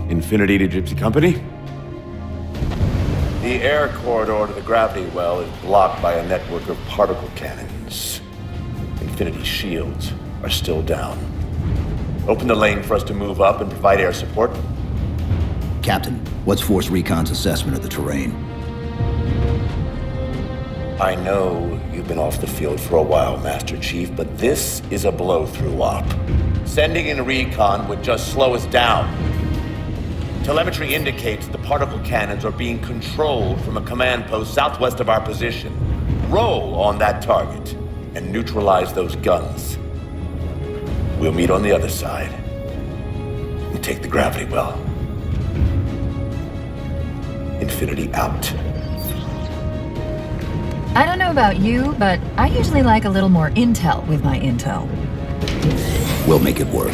Infinity to Gypsy Company? The air corridor to the gravity well is blocked by a network of particle cannons. Infinity's shields are still down. Open the lane for us to move up and provide air support. Captain, what's Force Recon's assessment of the terrain? I know you've been off the field for a while, Master Chief, but this is a blow-through op. Sending in recon would just slow us down. Telemetry indicates the particle cannons are being controlled from a command post southwest of our position. Roll on that target and neutralize those guns. We'll meet on the other side and take the gravity well. Infinity out. I don't know about you, but I usually like a little more intel with my intel. We'll make it work.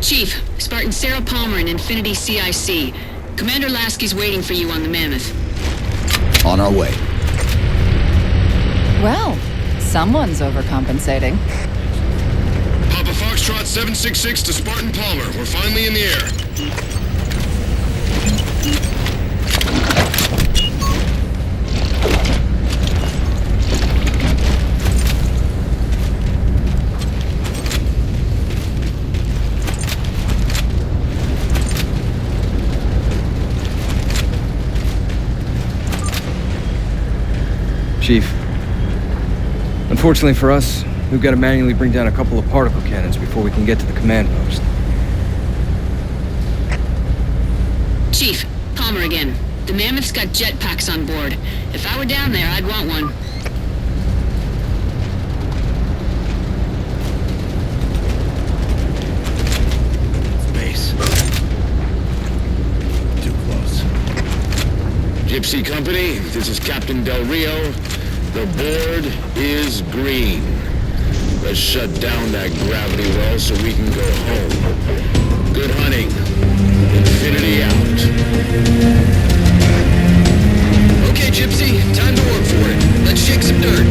Chief, Spartan Sarah Palmer in Infinity CIC. Commander Lasky's waiting for you on the Mammoth. On our way. Well, someone's overcompensating. Papa Foxtrot 766 to Spartan Palmer. We're finally in the air. Chief. Unfortunately for us, we've got to manually bring down a couple of particle cannons before we can get to the command post. Chief, Palmer again. The Mammoth's got jetpacks on board. If I were down there, I'd want one. Space. Too close. Gypsy Company, this is Captain Del Rio. The board is green. Let's shut down that gravity well so we can go home. Good hunting. Infinity out. Okay, Gypsy, time to work for it. Let's shake some dirt.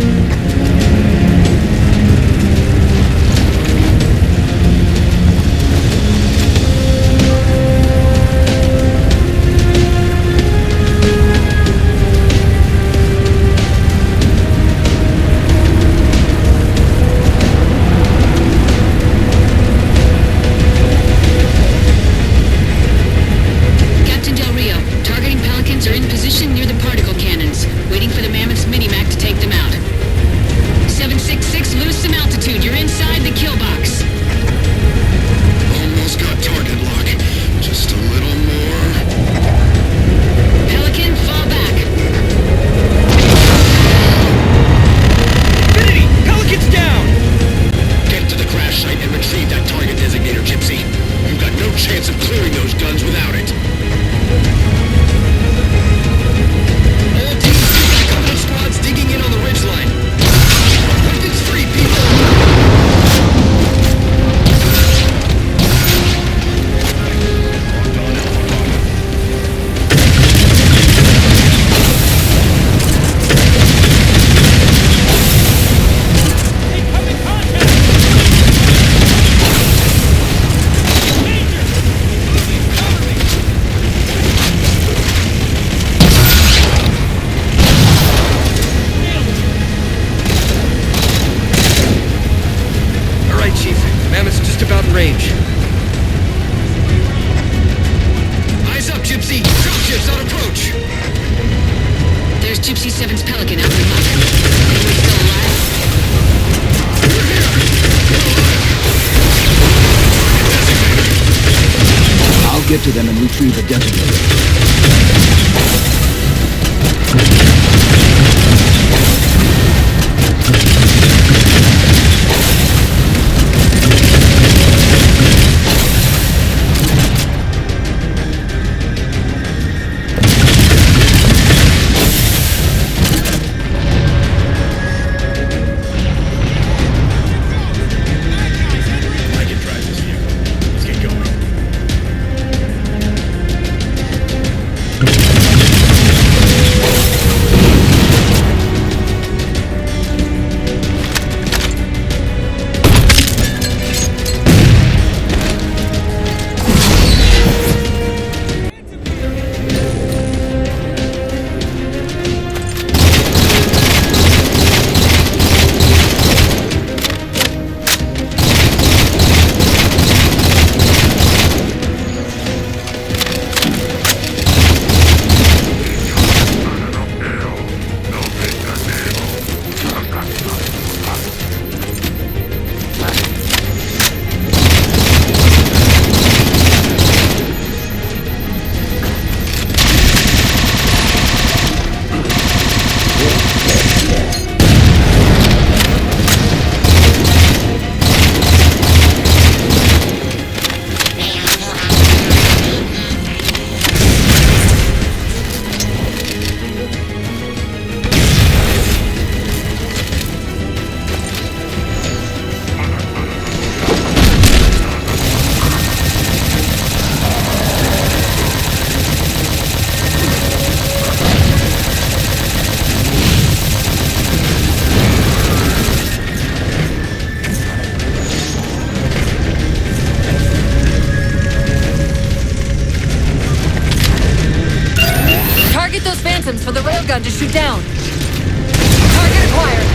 Get to them and retrieve the detonator. phantoms for the railgun to shoot down. Target acquired.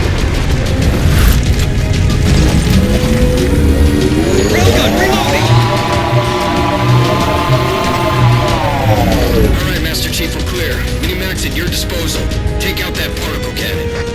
Railgun reloading! Alright, Master Chief, we're clear. Minimax at your disposal. Take out that particle cannon.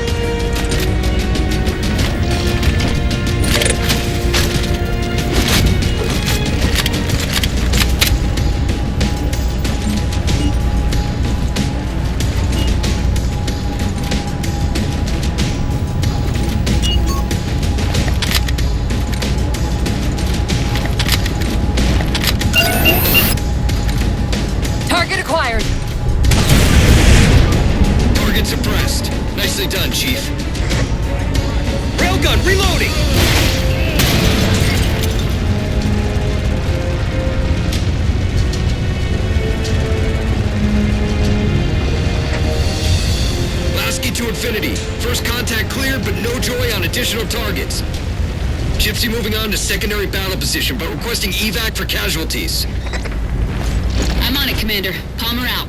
Target acquired. Target suppressed. Nicely done, Chief. Railgun reloading! Lasky to infinity. First contact cleared, but no joy on additional targets. Gypsy moving on to secondary battle position, but requesting evac for casualties. I'm on it, Commander. Palmer out.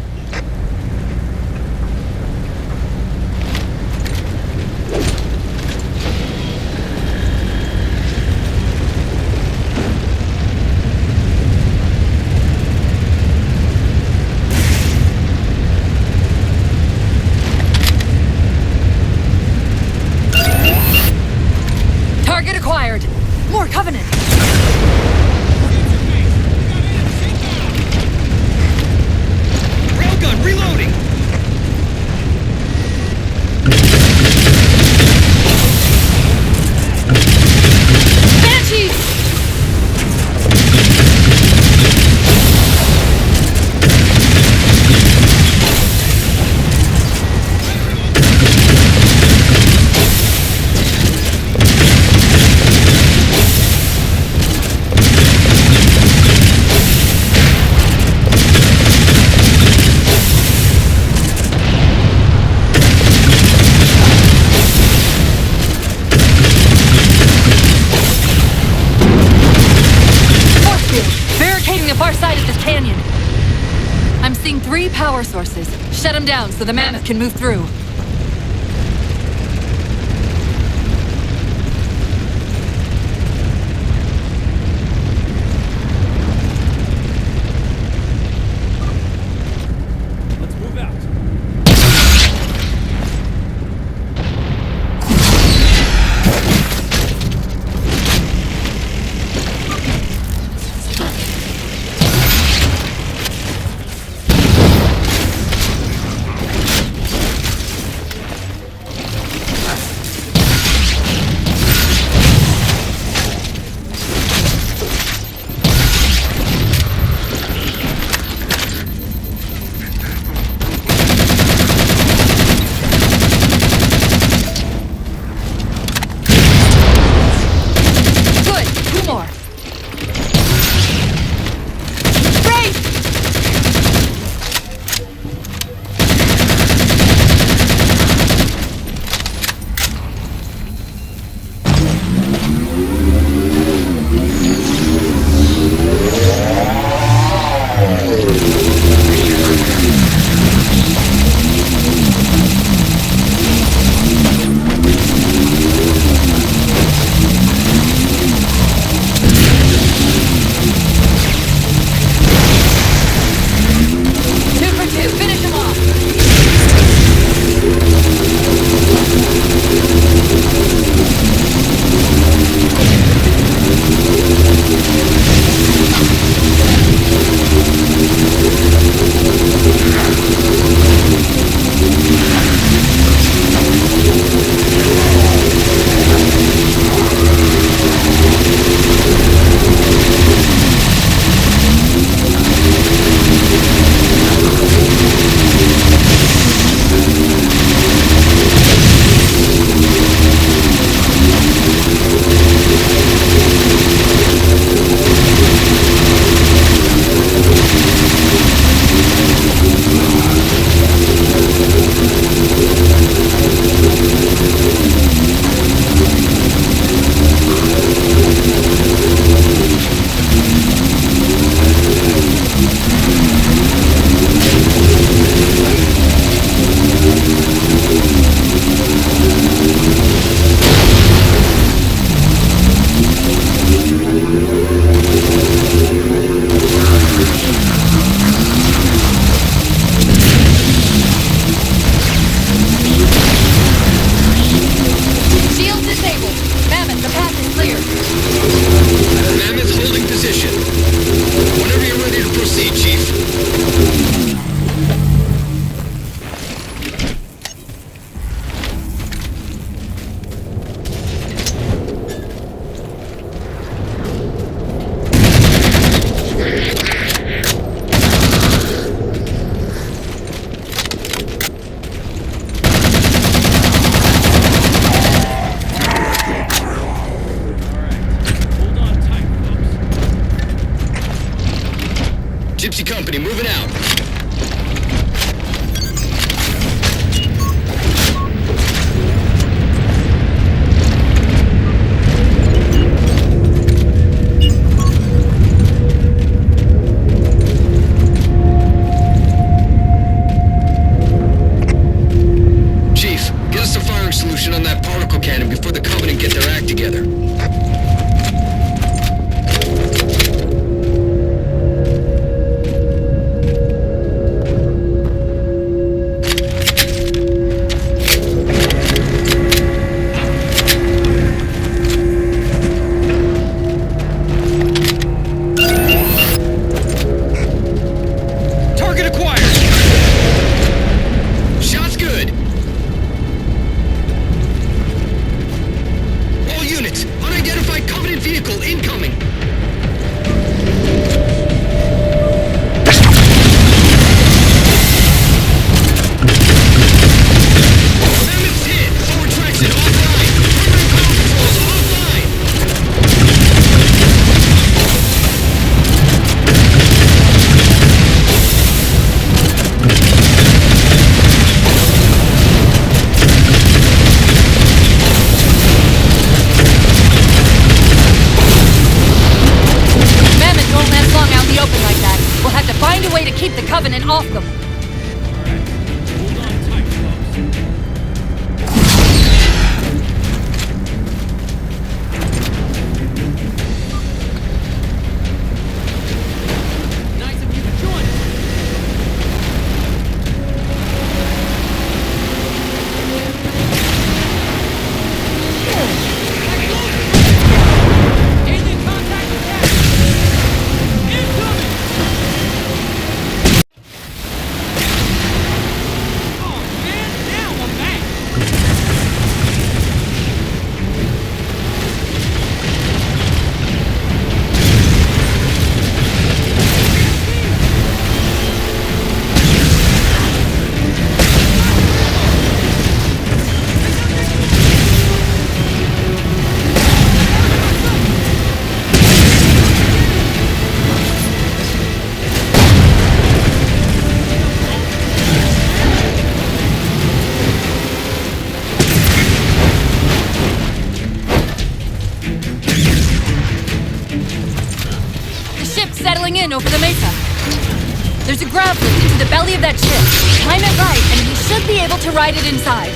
Target acquired. More Covenant. Railgun reloading! Banshees! Force field, barricading the far side of this canyon. I'm seeing 3 power sources. Shut them down so the mammoth can move through. Let's move out. Gypsy Company, moving out. Chief, get us a firing solution on that particle cannon before the Covenant get their act together. Target acquired! Shot's good! All units, unidentified Covenant vehicle incoming! Mammoth's hit! Forward traction offline! Primary power controls offline! Mammoth won't last long out in the open like that. We'll have to find a way to keep the Covenant off them. Nice of you to join us. Alien contact attack! Incoming! Oh man, now I'm back! The ship's settling in over the mesa. There's a grav lift into the belly of that ship. Time it right, and we should be able to ride it inside.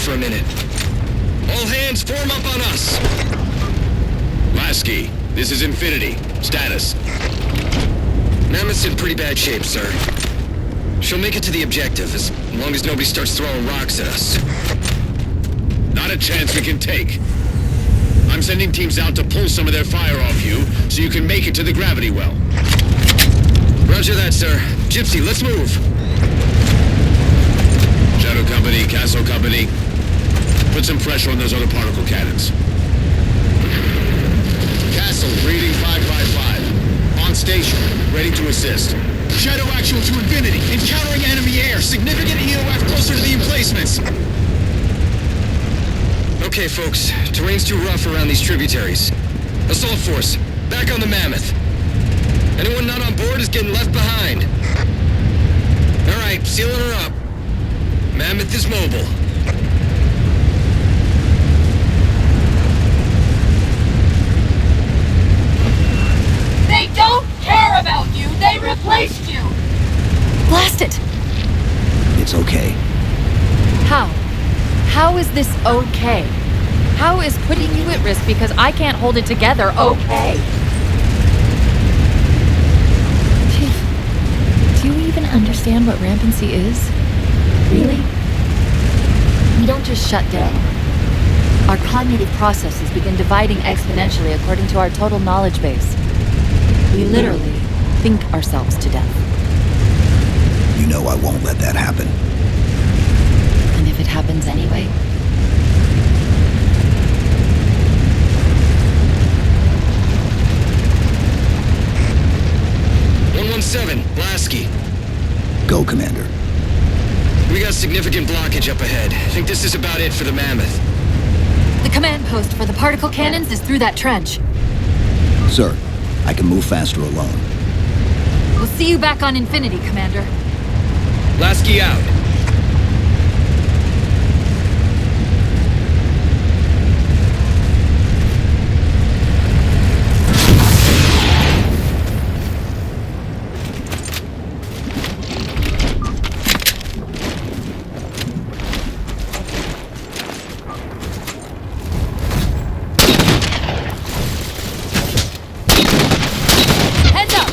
for a minute. All hands form up on us. Lasky, this is Infinity. Status. Mammoth's in pretty bad shape, sir. She'll make it to the objective, as long as nobody starts throwing rocks at us. Not a chance we can take. I'm sending teams out to pull some of their fire off you, so you can make it to the gravity well. Roger that, sir. Gypsy, let's move. Shadow Company, Castle Company. Put some pressure on those other particle cannons. Castle, reading 555. On station, ready to assist. Shadow actual to Infinity. Encountering enemy air. Significant EOF closer to the emplacements. Okay, folks. Terrain's too rough around these tributaries. Assault force, back on the Mammoth. Anyone not on board is getting left behind. All right, sealing her up. Mammoth is mobile. They don't care about you! They replaced you! Blast it! It's okay. How? How is this okay? How is putting you at risk because I can't hold it together okay? Chief, do you even understand what rampancy is? Really? We don't just shut down. Our cognitive processes begin dividing exponentially according to our total knowledge base. We literally think ourselves to death. You know I won't let that happen. And if it happens anyway? Lasky. Go, Commander. We got significant blockage up ahead. I think this is about it for the Mammoth. The command post for the particle cannons is through that trench. Sir, I can move faster alone. We'll see you back on Infinity, Commander. Lasky out. Heads up!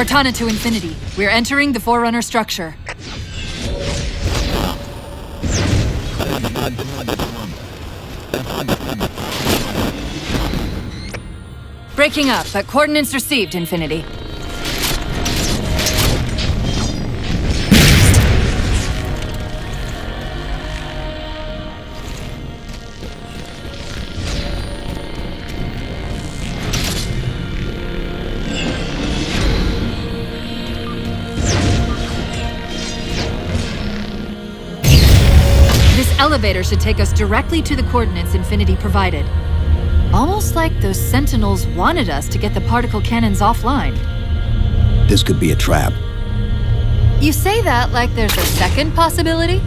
Cortana to Infinity. We're entering the Forerunner structure. Breaking up, but coordinates received, Infinity. This elevator should take us directly to the coordinates Infinity provided. Almost like those Sentinels wanted us to get the particle cannons offline. This could be a trap. You say that like there's a second possibility?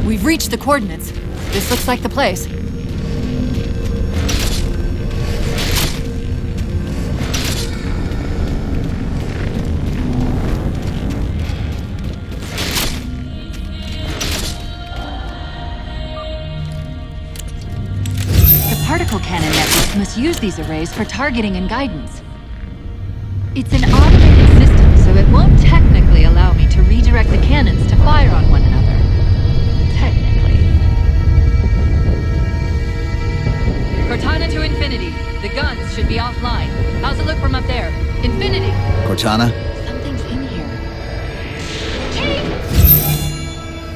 We've reached the coordinates. This looks like the place. The particle cannon network must use these arrays for targeting and guidance. It's an automated system, so it won't technically allow me to redirect the cannons to fire on one another. Cortana to Infinity. The guns should be offline. How's it look from up there? Infinity! Cortana? Something's in here.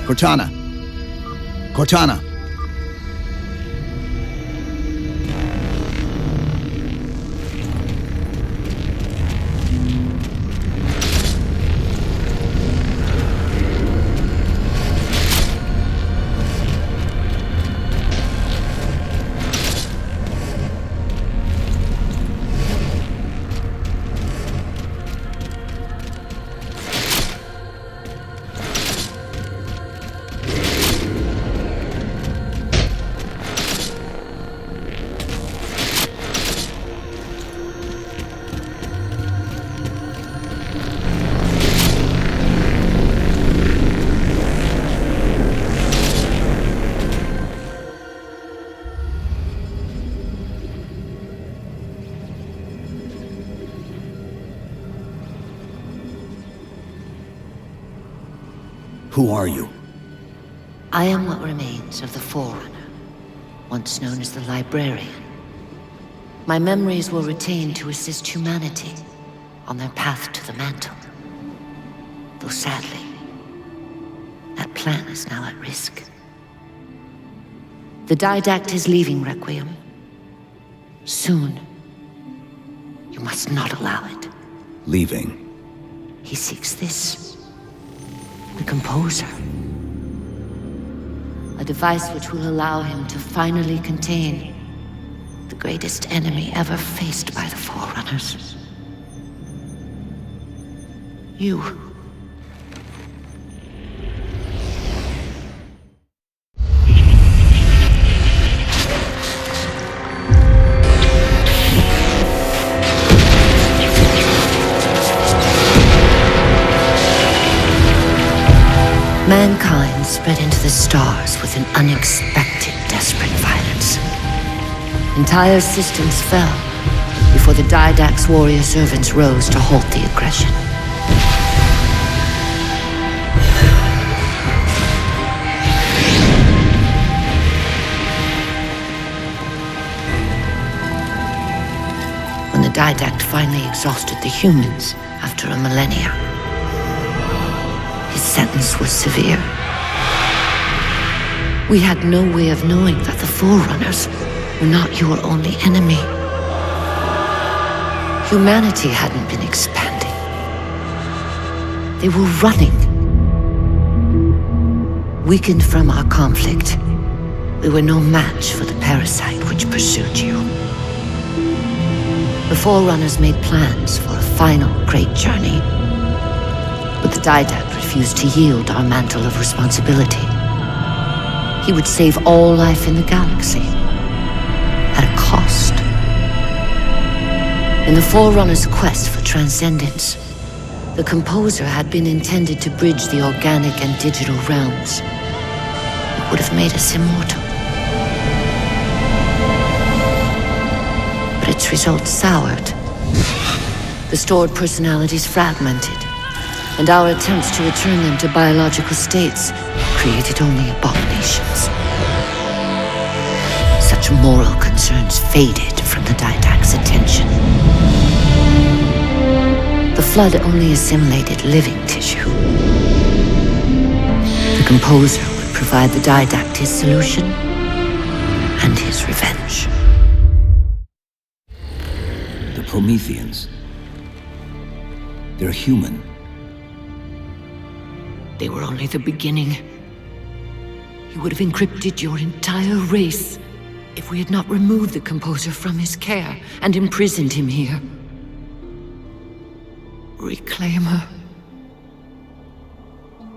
Cortana! Cortana! Who are you? I am what remains of the Forerunner, once known as the Librarian. My memories were retained to assist humanity on their path to the mantle. Though sadly, that plan is now at risk. The Didact is leaving Requiem. Soon. You must not allow it. Leaving. He seeks this. The Composer. A device which will allow him to finally contain the greatest enemy ever faced by the Forerunners. You. Mankind spread into the stars with an unexpected, desperate violence. Entire systems fell before the Didact's warrior servants rose to halt the aggression. When the Didact finally exhausted the humans after a millennia, his sentence was severe. We had no way of knowing that the Forerunners were not your only enemy. Humanity hadn't been expanding. They were running. Weakened from our conflict, we were no match for the parasite which pursued you. The Forerunners made plans for a final great journey, but the Didact refused to yield our mantle of responsibility. He would save all life in the galaxy, at a cost. In the Forerunners' quest for transcendence, the Composer had been intended to bridge the organic and digital realms. It would have made us immortal. But its results soured. The stored personalities fragmented, and our attempts to return them to biological states created only abominations. Such moral concerns faded from the Didact's attention. The Flood only assimilated living tissue. The Composer would provide the Didact his solution and his revenge. The Prometheans. They're human. They were only the beginning. He would have encrypted your entire race if we had not removed the Composer from his care and imprisoned him here. Reclaimer.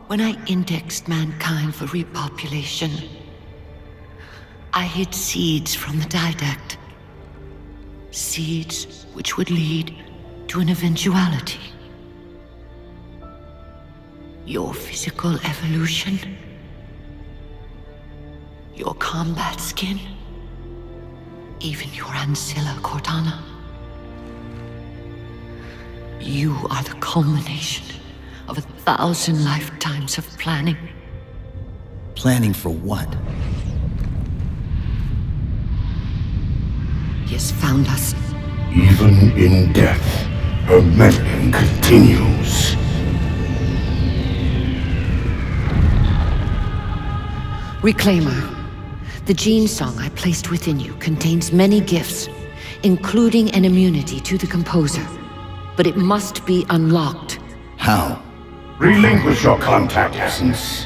When I indexed mankind for repopulation, I hid seeds from the Didact. Seeds which would lead to an eventuality. Your physical evolution, your combat skin, even your ancilla Cortana. You are the culmination of 1,000 lifetimes of planning. Planning for what? He has found us. Even in death, her meddling continues. Reclaimer. The gene song I placed within you contains many gifts, including an immunity to the Composer. But it must be unlocked. How? Relinquish your contact essence.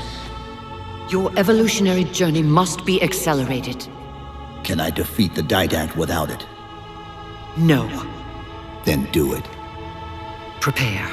Your evolutionary journey must be accelerated. Can I defeat the Didact without it? No. Then do it. Prepare.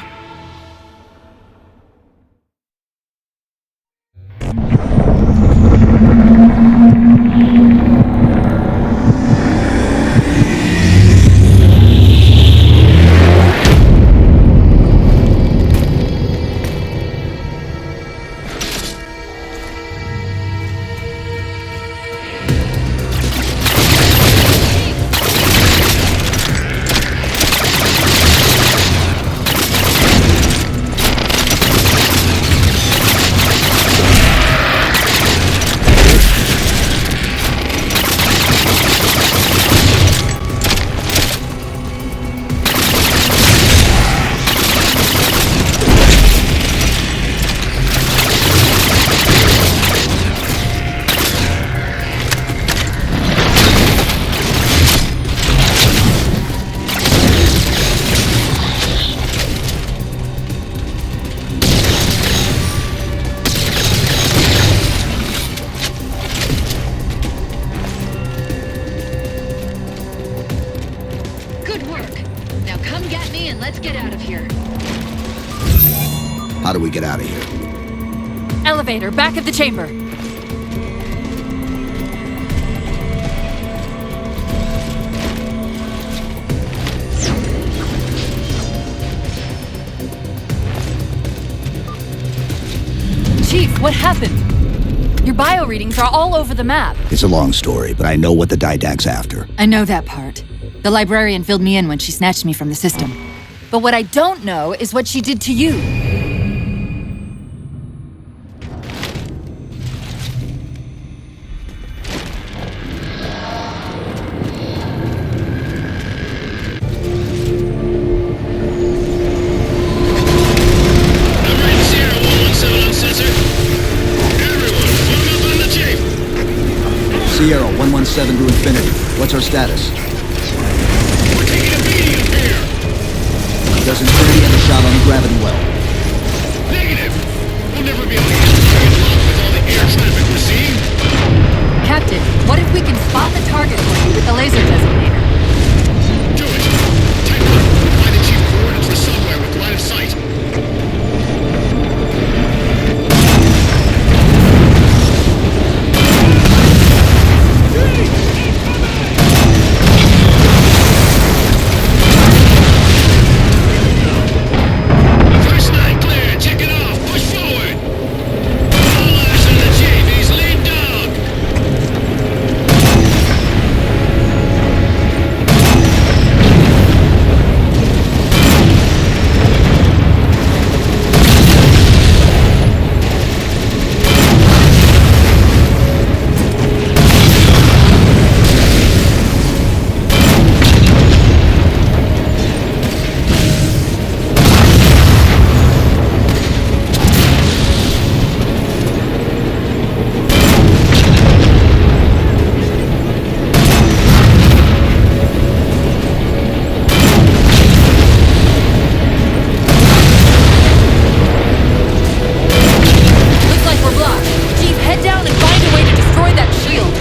How do we get out of here? Elevator, back at the chamber. Chief, what happened? Your bio readings are all over the map. It's a long story, but I know what the Didact's after. I know that part. The librarian filled me in when she snatched me from the system. But what I don't know is what she did to you. Sierra 117 to Infinity. What's our status? We're taking a beating up here! Does Infinity have a shot on the gravity well? Negative! We'll never be able to get the target locked with all the air Captain, what if we can spot the target for you with the laser designator? Do it! Type 1, find the chief coordinates for somewhere with line of sight. First night clear, check it off, push forward! All eyes on the chief, he's lead dog! Looks like we're blocked. Chief, head down and find a way to destroy that shield.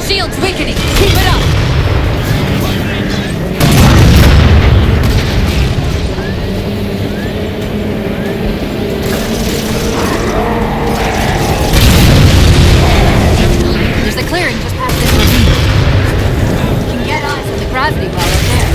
Shield's weakening. Keep it up. There's a clearing just past this ravine. You can get eyes on the gravity well up there.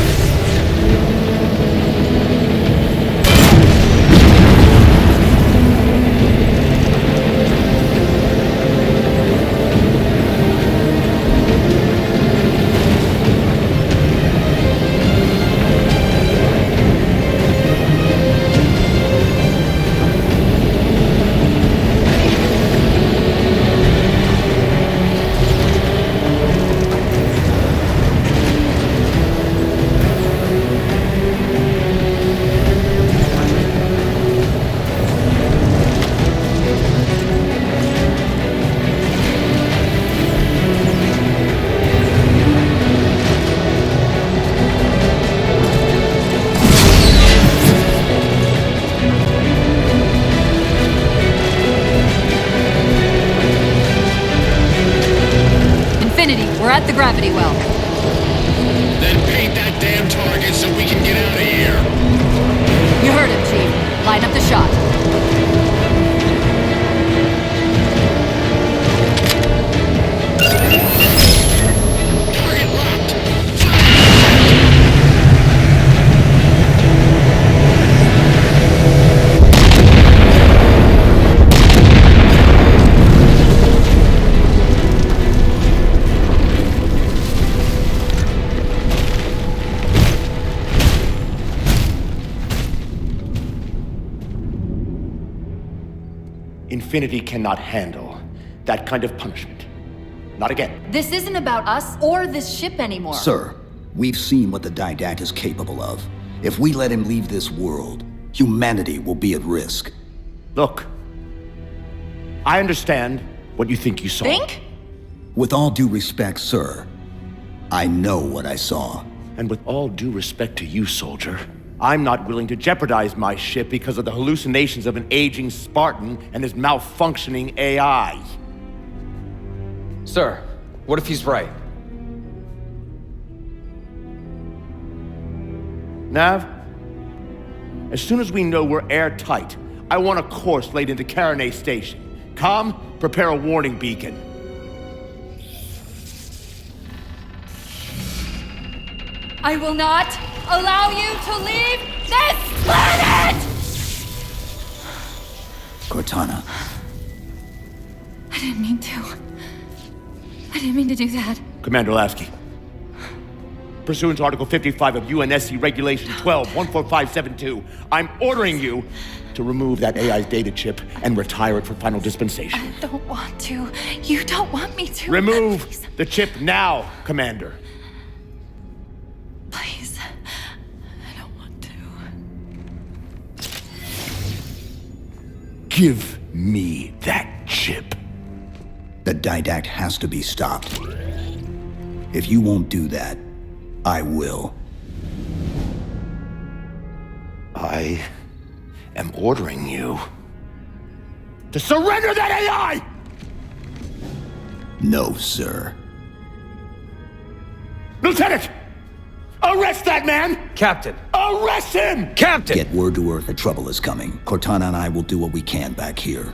We're at the gravity well. Then paint that damn target so we can get out of here. You heard him, Chief. Line up the shot. Target locked. Infinity cannot handle that kind of punishment. Not again. This isn't about us or this ship anymore. Sir, we've seen what the Didact is capable of. If we let him leave this world, humanity will be at risk. Look, I understand what you think you saw. Think? With all due respect, sir, I know what I saw. And with all due respect to you, soldier, I'm not willing to jeopardize my ship because of the hallucinations of an aging Spartan and his malfunctioning AI. Sir, What if he's right? Nav, as soon as we know we're airtight, I want a course laid into Caranay Station. Com, prepare a warning beacon. I will not allow you to leave this planet! Cortana. I didn't mean to. I didn't mean to do that. Commander Lasky. Pursuant to Article 55 of UNSC Regulation 12-14572, I'm ordering you to remove that AI's data chip and retire it for final dispensation. I don't want to. You don't want me to. Remove Please. the chip now, Commander. Please. I don't want to. Give me that chip. The Didact has to be stopped. If you won't do that, I will. I am ordering you to surrender that AI! No, sir. Lieutenant! Arrest that man! Captain! Arrest him! Captain! Get word to Earth that trouble is coming. Cortana and I will do what we can back here.